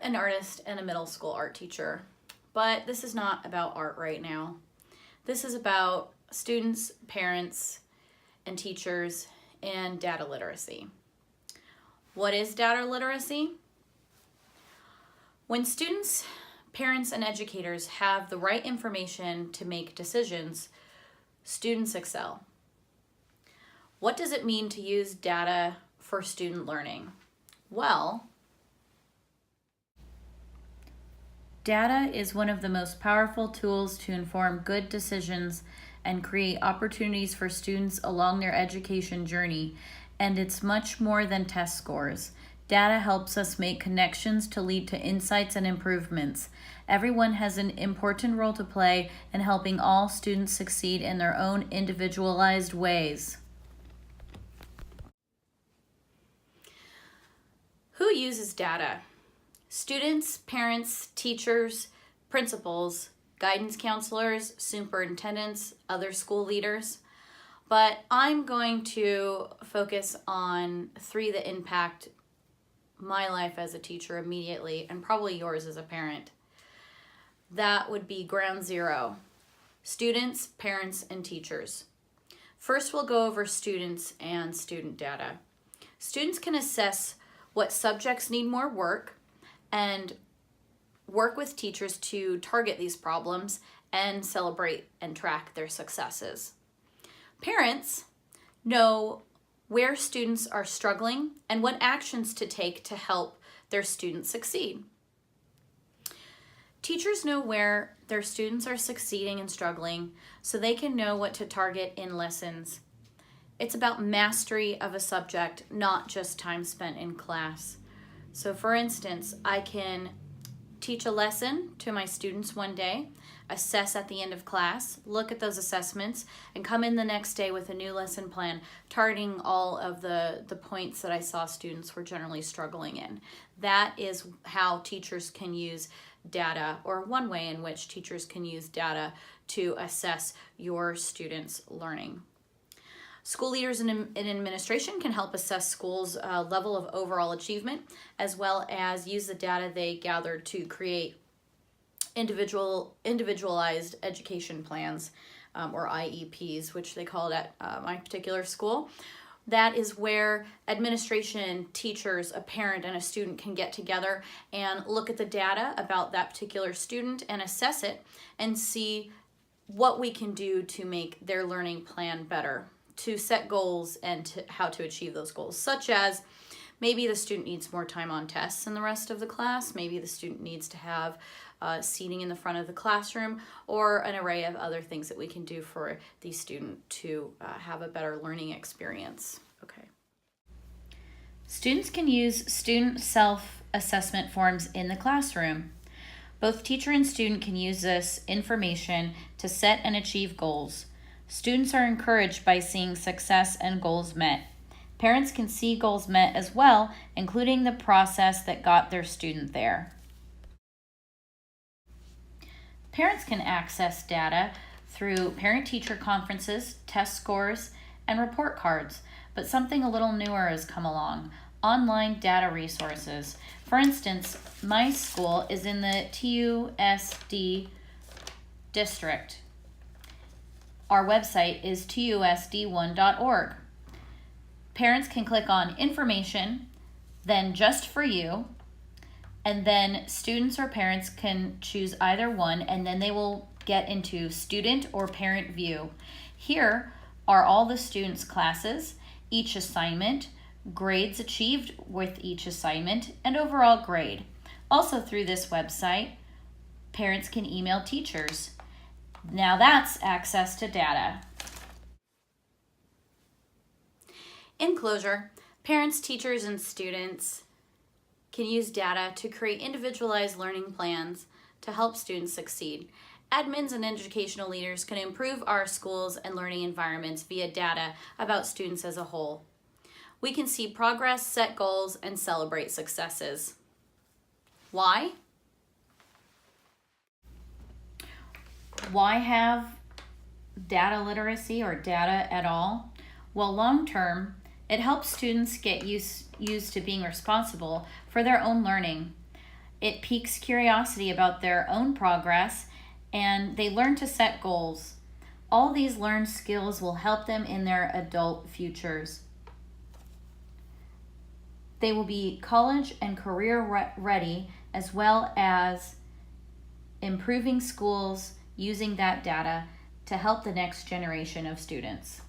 an artist and a middle school art teacher, but this is not about art right now. This is about students, parents, and teachers and data literacy. What is data literacy? When students, parents, and educators have the right information to make decisions, students excel. What does it mean to use data for student learning? Well, data is one of the most powerful tools to inform good decisions and create opportunities for students along their education journey, and it's much more than test scores. Data helps us make connections to lead to insights and improvements. Everyone has an important role to play in helping all students succeed in their own individualized ways. Who uses data? Students, parents, teachers, principals, guidance counselors, superintendents, other school leaders. But I'm going to focus on three that impact my life as a teacher immediately, and probably yours as a parent. That would be ground zero: students, parents, and teachers. First, we'll go over students and student data. Students can assess what subjects need more work and work with teachers to target these problems and celebrate and track their successes. Parents know where students are struggling and what actions to take to help their students succeed. Teachers know where their students are succeeding and struggling so they can know what to target in lessons. It's about mastery of a subject, not just time spent in class. So for instance, I can teach a lesson to my students one day, assess at the end of class, look at those assessments, and come in the next day with a new lesson plan, targeting all of the points that I saw students were generally struggling in. That is how teachers can use data, or one way in which teachers can use data to assess your students' learning. School leaders in administration can help assess schools' level of overall achievement, as well as use the data they gathered to create individualized education plans, or IEPs, which they call it at my particular school. That is where administration, teachers, a parent, and a student can get together and look at the data about that particular student and assess it and see what we can do to make their learning plan better, to set goals and how to achieve those goals, such as maybe the student needs more time on tests than the rest of the class, maybe the student needs to have seating in the front of the classroom, or an array of other things that we can do for the student to have a better learning experience. Okay. Students can use student self-assessment forms in the classroom. Both teacher and student can use this information to set and achieve goals. Students are encouraged by seeing success and goals met. Parents can see goals met as well, including the process that got their student there. Parents can access data through parent-teacher conferences, test scores, and report cards, but something a little newer has come along: online data resources. For instance, my school is in the TUSD district. Our website is tusd1.org. Parents can click on information, then just for you, and then students or parents can choose either one, and then they will get into student or parent view. Here are all the students' classes, each assignment, grades achieved with each assignment, and overall grade. Also through this website, parents can email teachers. Now that's access to data. In closure, parents, teachers, and students can use data to create individualized learning plans to help students succeed. Admins and educational leaders can improve our schools and learning environments via data about students as a whole. We can see progress, set goals, and celebrate successes. Why? Why have data literacy or data at all? Well, long term, it helps students get used to being responsible for their own learning. It piques curiosity about their own progress, and they learn to set goals. All these learned skills will help them in their adult futures. They will be college and career ready, as well as improving schools using that data to help the next generation of students.